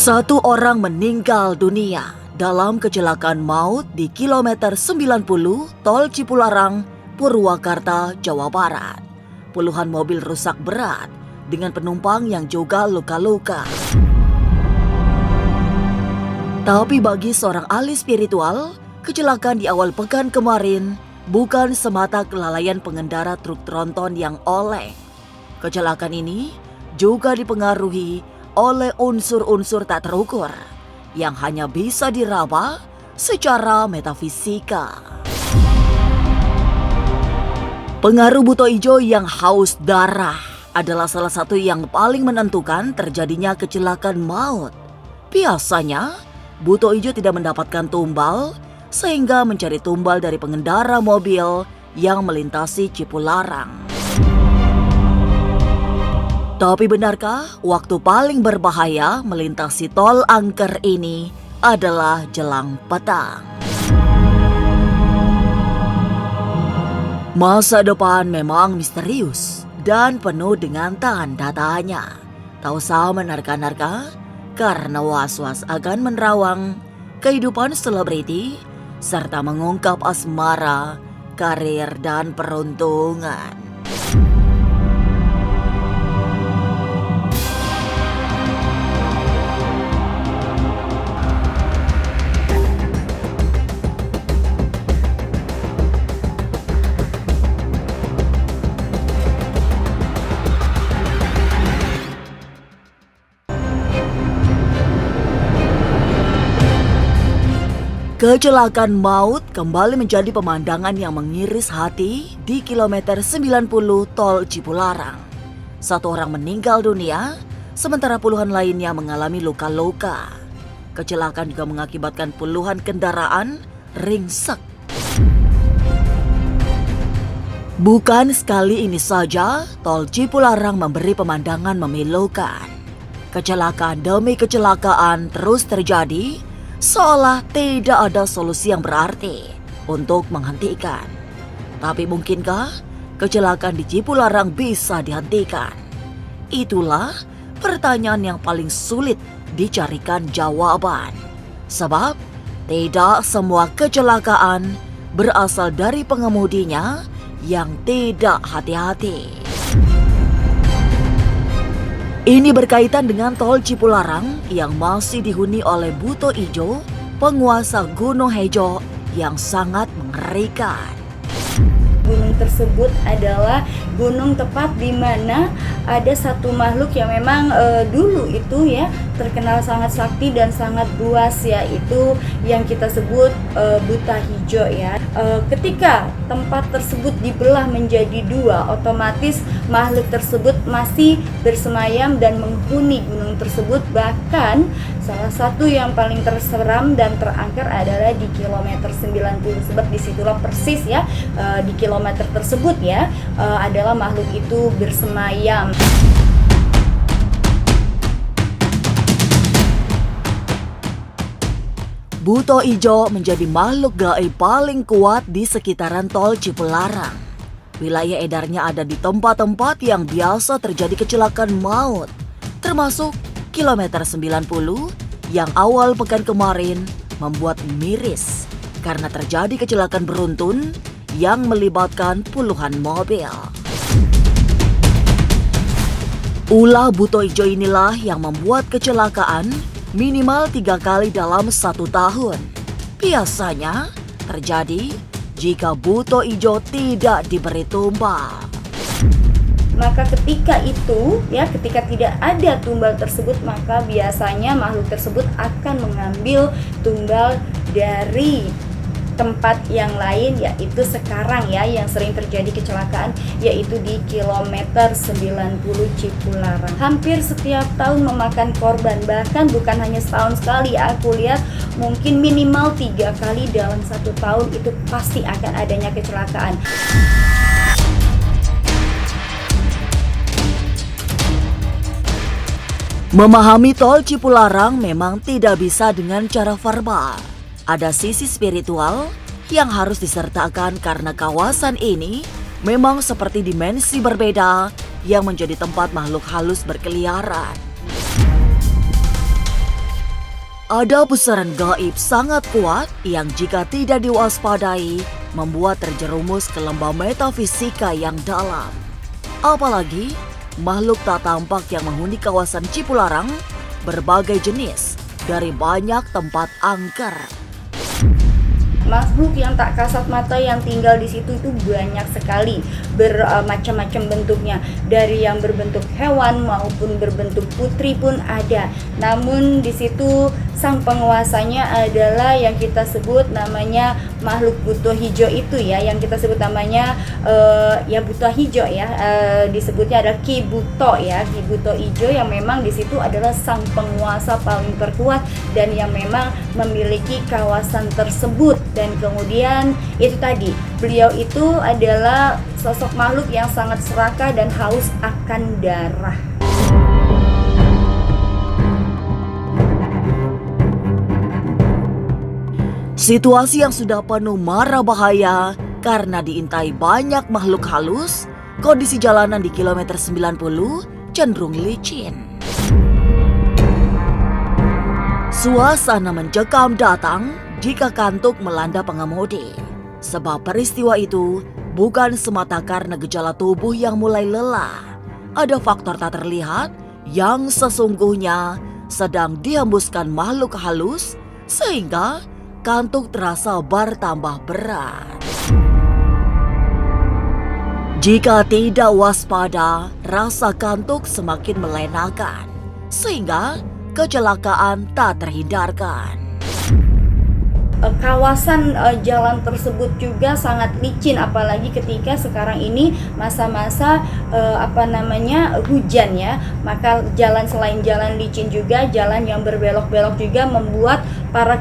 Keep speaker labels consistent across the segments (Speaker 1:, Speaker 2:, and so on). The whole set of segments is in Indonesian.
Speaker 1: Satu orang meninggal dunia dalam kecelakaan maut di kilometer 90 Tol Cipularang, Purwakarta, Jawa Barat. Puluhan mobil rusak berat dengan penumpang yang juga luka-luka. Tapi bagi seorang ahli spiritual, kecelakaan di awal pekan kemarin bukan semata kelalaian pengendara truk tronton yang oleng. Kecelakaan ini juga dipengaruhi oleh unsur-unsur tak terukur yang hanya bisa diraba secara metafisika. Pengaruh buto ijo yang haus darah adalah salah satu yang paling menentukan terjadinya kecelakaan maut. Biasanya, buto ijo tidak mendapatkan tumbal sehingga mencari tumbal dari pengendara mobil yang melintasi Cipularang. Tapi benarkah waktu paling berbahaya melintasi tol angker ini adalah jelang petang? Masa depan memang misterius dan penuh dengan tanda tanya. Tak usah menerka-nerka karena was-was akan menerawang kehidupan selebriti serta mengungkap asmara, karir dan peruntungan. Kecelakaan maut kembali menjadi pemandangan yang mengiris hati di kilometer 90 Tol Cipularang. Satu orang meninggal dunia, sementara puluhan lainnya mengalami luka-luka. Kecelakaan juga mengakibatkan puluhan kendaraan ringsek. Bukan sekali ini saja, Tol Cipularang memberi pemandangan memilukan. Kecelakaan demi kecelakaan terus terjadi, seolah tidak ada solusi yang berarti untuk menghentikan. Tapi mungkinkah kecelakaan di Cipularang bisa dihentikan? Itulah pertanyaan yang paling sulit dicarikan jawaban. Sebab tidak semua kecelakaan berasal dari pengemudinya yang tidak hati-hati. Ini berkaitan dengan tol Cipularang yang masih dihuni oleh buto ijo, penguasa Gunung Hejo yang sangat mengerikan.
Speaker 2: Gunung tersebut adalah gunung tepat di mana ada satu makhluk yang memang dulu itu ya terkenal sangat sakti dan sangat buas, yaitu yang kita sebut buta hijau ya. Ketika tempat tersebut dibelah menjadi dua, otomatis makhluk tersebut masih bersemayam dan menghuni gunung tersebut. Bahkan salah satu yang paling terseram dan terangker adalah di kilometer 90, sebab disitulah persis ya di kilometer tersebut ya adalah makhluk itu bersemayam.
Speaker 1: Buto ijo menjadi makhluk gaib paling kuat di sekitaran tol Cipularang. Wilayah edarnya ada di tempat-tempat yang biasa terjadi kecelakaan maut, termasuk kilometer 90 yang awal pekan kemarin membuat miris karena terjadi kecelakaan beruntun yang melibatkan puluhan mobil. Ulah buto ijo inilah yang membuat kecelakaan minimal 3 kali dalam 1 tahun. Biasanya terjadi jika buto ijo tidak diberi tumbal.
Speaker 2: Maka ketika itu ya, ketika tidak ada tumbal tersebut, maka biasanya makhluk tersebut akan mengambil tumbal dari tempat yang lain, yaitu sekarang ya yang sering terjadi kecelakaan, yaitu di kilometer 90 Cipularang. Hampir setiap tahun memakan korban, bahkan bukan hanya setahun sekali, aku lihat mungkin minimal 3 kali dalam 1 tahun itu pasti akan adanya kecelakaan.
Speaker 1: Memahami tol Cipularang memang tidak bisa dengan cara verbal. Ada sisi spiritual yang harus disertakan karena kawasan ini memang seperti dimensi berbeda yang menjadi tempat makhluk halus berkeliaran. Ada pusaran gaib sangat kuat yang jika tidak diwaspadai membuat terjerumus ke lembah metafisika yang dalam. Apalagi makhluk tak tampak yang menghuni kawasan Cipularang berbagai jenis dari banyak tempat angker.
Speaker 2: Makhluk yang tak kasat mata yang tinggal di situ itu banyak sekali, bermacam-macam bentuknya, dari yang berbentuk hewan maupun berbentuk putri pun ada. Namun di situ sang penguasanya adalah yang kita sebut namanya makhluk buto hijau itu ya, yang kita sebut namanya ya buto hijau ya, disebutnya ada Ki Buto ya, Ki Buto hijau yang memang di situ adalah sang penguasa paling terkuat dan yang memang memiliki kawasan tersebut. Dan kemudian itu tadi, beliau itu adalah sosok makhluk yang sangat serakah dan haus akan darah.
Speaker 1: Situasi yang sudah penuh mara bahaya karena diintai banyak makhluk halus, kondisi jalanan di kilometer 90 cenderung licin. Suasana mencekam datang jika kantuk melanda pengemudi. Sebab peristiwa itu bukan semata karena gejala tubuh yang mulai lelah. Ada faktor tak terlihat yang sesungguhnya sedang dihembuskan makhluk halus sehingga kantuk terasa bertambah berat. Jika tidak waspada, rasa kantuk semakin melenakan sehingga kecelakaan tak terhindarkan.
Speaker 2: Kawasan jalan tersebut juga sangat licin, apalagi ketika sekarang ini masa-masa hujan ya, maka jalan selain jalan licin juga jalan yang berbelok-belok juga membuat para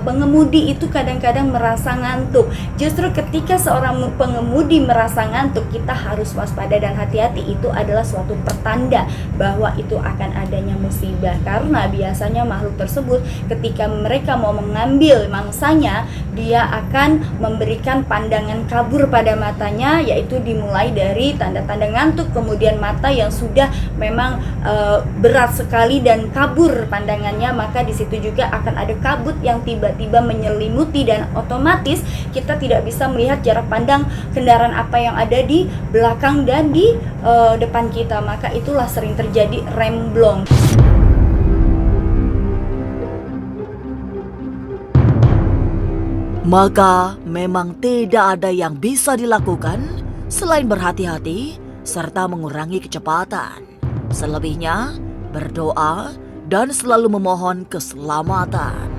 Speaker 2: pengemudi itu kadang-kadang merasa ngantuk. Justru ketika seorang pengemudi merasa ngantuk, kita harus waspada dan hati-hati. Itu adalah suatu pertanda bahwa itu akan adanya musibah, karena biasanya makhluk tersebut ketika mereka mau mengambil mangsanya, dia akan memberikan pandangan kabur pada matanya, yaitu dimulai dari tanda-tanda ngantuk, kemudian mata yang sudah memang berat sekali dan kabur pandangannya, maka di situ juga akan ada kabut yang tiba-tiba menyelimuti dan otomatis kita tidak bisa melihat jarak pandang kendaraan apa yang ada di belakang dan di depan kita, maka itulah sering terjadi remblong.
Speaker 1: Maka memang tidak ada yang bisa dilakukan selain berhati-hati serta mengurangi kecepatan. Selebihnya berdoa dan selalu memohon keselamatan.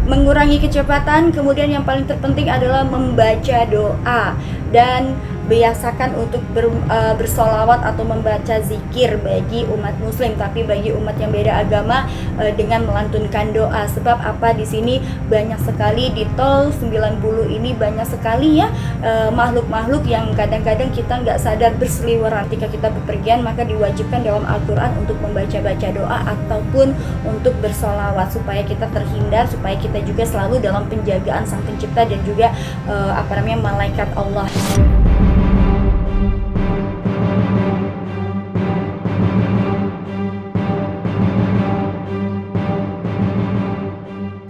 Speaker 2: Mengurangi kecepatan, kemudian yang paling terpenting adalah membaca doa dan biasakan untuk bersolawat atau membaca zikir bagi umat muslim, tapi bagi umat yang beda agama dengan melantunkan doa. Sebab apa, di sini banyak sekali di tol 90 ini banyak sekali ya makhluk-makhluk yang kadang-kadang kita nggak sadar berseliweran. Ketika kita bepergian, maka diwajibkan dalam Al-Quran untuk membaca-baca doa ataupun untuk bersolawat supaya kita terhindar, supaya kita juga selalu dalam penjagaan Sang Pencipta dan juga malaikat Allah.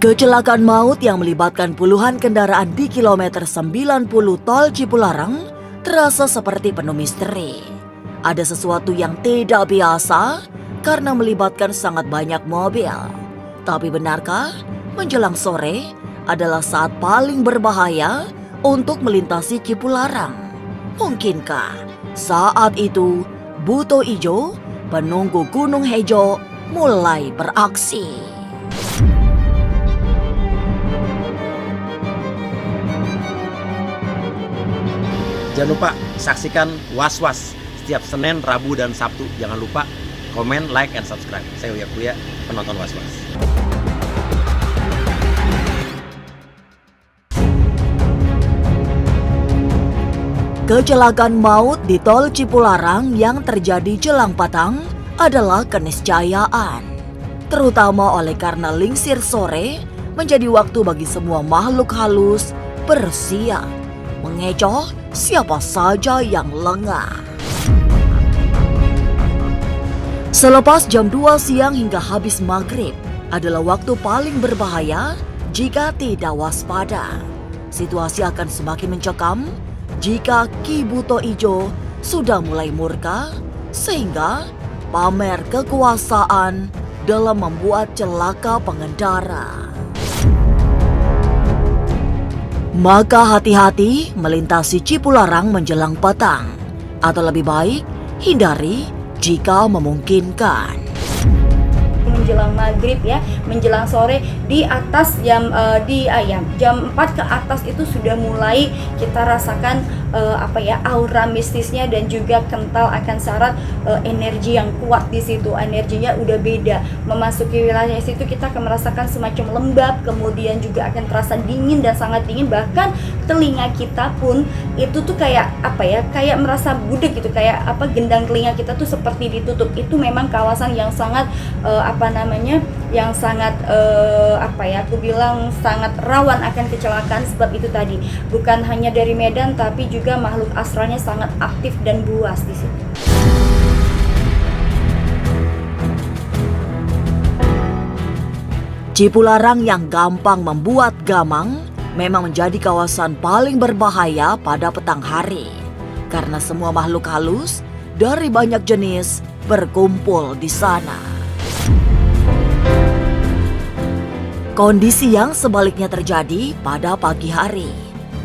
Speaker 1: Kecelakaan maut yang melibatkan puluhan kendaraan di kilometer 90 tol Cipularang terasa seperti penuh misteri. Ada sesuatu yang tidak biasa karena melibatkan sangat banyak mobil. Tapi benarkah menjelang sore adalah saat paling berbahaya untuk melintasi Cipularang? Mungkinkah saat itu Buto Ijo, penunggu Gunung Hejo, mulai beraksi?
Speaker 3: Jangan lupa saksikan Was-Was setiap Senin, Rabu, dan Sabtu. Jangan lupa komen, like, and subscribe. Saya Uya Kuya, penonton Was-Was.
Speaker 1: Kecelakaan maut di tol Cipularang yang terjadi jelang petang adalah keniscayaan. Terutama oleh karena lingsir sore menjadi waktu bagi semua makhluk halus bersiap mengecoh siapa saja yang lengah. Selepas jam 2 siang hingga habis maghrib, adalah waktu paling berbahaya jika tidak waspada. Situasi akan semakin mencekam jika Ki Buto Ijo sudah mulai murka sehingga pamer kekuasaan dalam membuat celaka pengendara. Maka hati-hati melintasi Cipularang menjelang petang, atau lebih baik hindari jika memungkinkan.
Speaker 2: Menjelang maghrib ya, menjelang sore di atas jam jam 4 ke atas itu sudah mulai kita rasakan aura mistisnya dan juga kental akan syarat energi yang kuat di situ. Energinya udah beda. Memasuki wilayah situ kita akan merasakan semacam lembab, kemudian juga akan terasa dingin dan sangat dingin, bahkan telinga kita pun itu tuh kayak kayak merasa budek gitu, kayak gendang telinga kita tuh seperti ditutup. Itu memang kawasan yang sangat yang sangat aku bilang sangat rawan akan kecelakaan. Sebab itu tadi bukan hanya dari medan tapi juga makhluk astralnya sangat aktif dan buas di situ.
Speaker 1: Cipularang yang gampang membuat gamang memang menjadi kawasan paling berbahaya pada petang hari karena semua makhluk halus dari banyak jenis berkumpul di sana. Kondisi yang sebaliknya terjadi pada pagi hari.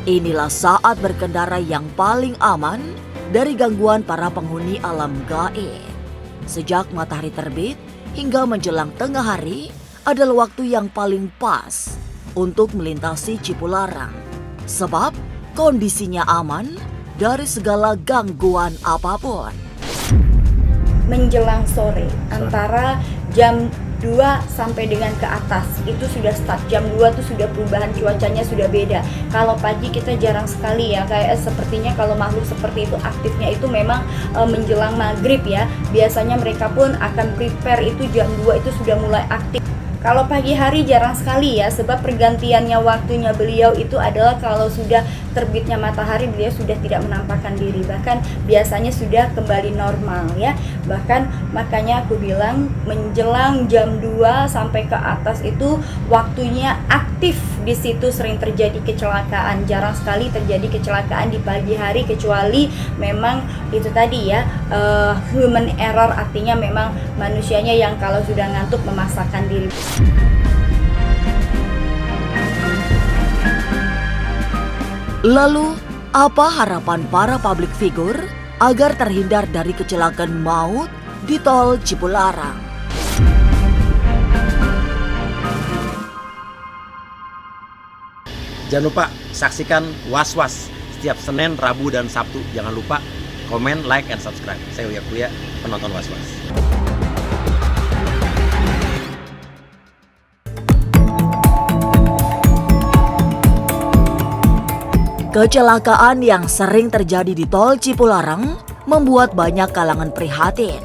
Speaker 1: Inilah saat berkendara yang paling aman dari gangguan para penghuni alam gaib. Sejak matahari terbit hingga menjelang tengah hari adalah waktu yang paling pas untuk melintasi Cipularang. Sebab kondisinya aman dari segala gangguan apapun.
Speaker 2: Menjelang sore antara jam 2 sampai dengan ke atas itu sudah start. Jam 2 tuh sudah perubahan cuacanya sudah beda. Kalau pagi kita jarang sekali ya, kayak sepertinya kalau makhluk seperti itu aktifnya itu memang menjelang maghrib ya. Biasanya mereka pun akan prepare itu jam 2 itu sudah mulai aktif. Kalau pagi hari jarang sekali ya, sebab pergantiannya waktunya beliau itu adalah kalau sudah terbitnya matahari beliau sudah tidak menampakkan diri, bahkan biasanya sudah kembali normal ya. Bahkan makanya aku bilang menjelang jam 2 sampai ke atas itu waktunya aktif. Di situ sering terjadi kecelakaan, jarang sekali terjadi kecelakaan di pagi hari kecuali memang itu tadi ya human error, artinya memang manusianya yang kalau sudah ngantuk memaksakan diri.
Speaker 1: Lalu, apa harapan para public figure agar terhindar dari kecelakaan maut di tol Cipularang?
Speaker 3: Jangan lupa saksikan Was-Was setiap Senin, Rabu, dan Sabtu. Jangan lupa komen, like, and subscribe. Saya Uya Kuya, penonton Was-Was.
Speaker 1: Kecelakaan yang sering terjadi di tol Cipularang membuat banyak kalangan prihatin.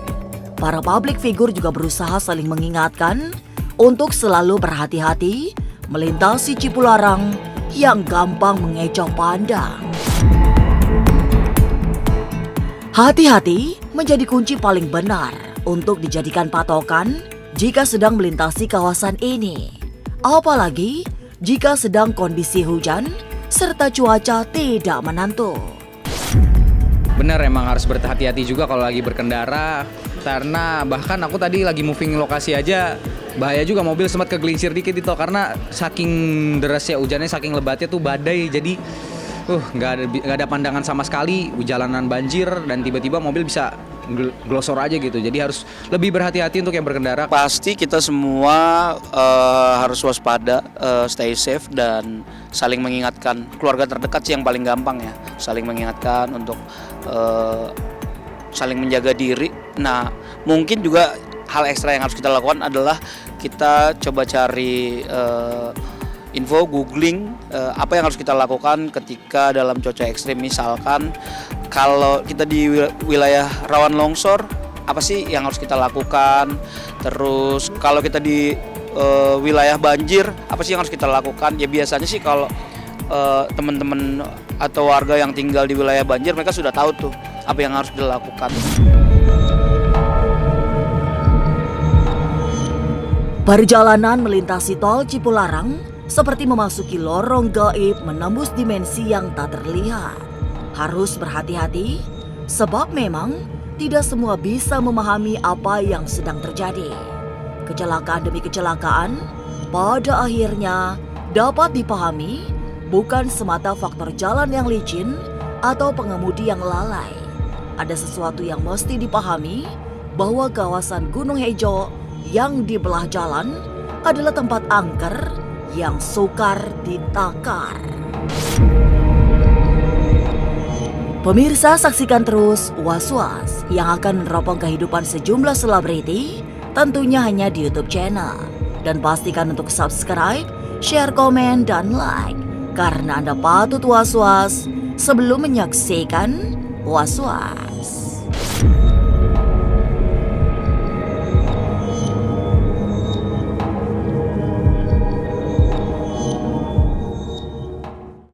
Speaker 1: Para public figure juga berusaha saling mengingatkan untuk selalu berhati-hati melintasi Cipularang yang gampang mengecoh pandang. Hati-hati menjadi kunci paling benar untuk dijadikan patokan jika sedang melintasi kawasan ini. Apalagi jika sedang kondisi hujan serta cuaca tidak menentu.
Speaker 4: Bener, emang harus berhati-hati juga kalau lagi berkendara, karena bahkan aku tadi lagi moving lokasi aja bahaya juga, mobil sempat kegelincir dikit itu karena saking derasnya hujannya, saking lebatnya tuh badai, jadi nggak ada pandangan sama sekali, jalanan banjir dan tiba-tiba mobil bisa glosor aja gitu. Jadi harus lebih berhati-hati untuk yang berkendara.
Speaker 5: Pasti kita semua harus waspada, stay safe dan saling mengingatkan. Keluarga terdekat sih yang paling gampang ya, saling mengingatkan untuk saling menjaga diri. Nah, mungkin juga hal ekstra yang harus kita lakukan adalah kita coba cari info, googling apa yang harus kita lakukan ketika dalam cuaca ekstrim. Misalkan kalau kita di wilayah rawan longsor, apa sih yang harus kita lakukan? Terus kalau kita di wilayah banjir, apa sih yang harus kita lakukan? Ya biasanya sih kalau teman-teman atau warga yang tinggal di wilayah banjir, mereka sudah tahu tuh apa yang harus dilakukan.
Speaker 1: Perjalanan melintasi tol Cipularang seperti memasuki lorong gaib menembus dimensi yang tak terlihat. Harus berhati-hati sebab memang tidak semua bisa memahami apa yang sedang terjadi. Kecelakaan demi kecelakaan pada akhirnya dapat dipahami bukan semata faktor jalan yang licin atau pengemudi yang lalai. Ada sesuatu yang mesti dipahami bahwa kawasan Gunung Hejo yang di belah jalan adalah tempat angker yang sukar ditakar. Pemirsa, saksikan terus Was-Was yang akan meneropong kehidupan sejumlah selebriti, tentunya hanya di YouTube channel. Dan pastikan untuk subscribe, share, komen, dan like, karena Anda patut was-was sebelum menyaksikan Was-Was.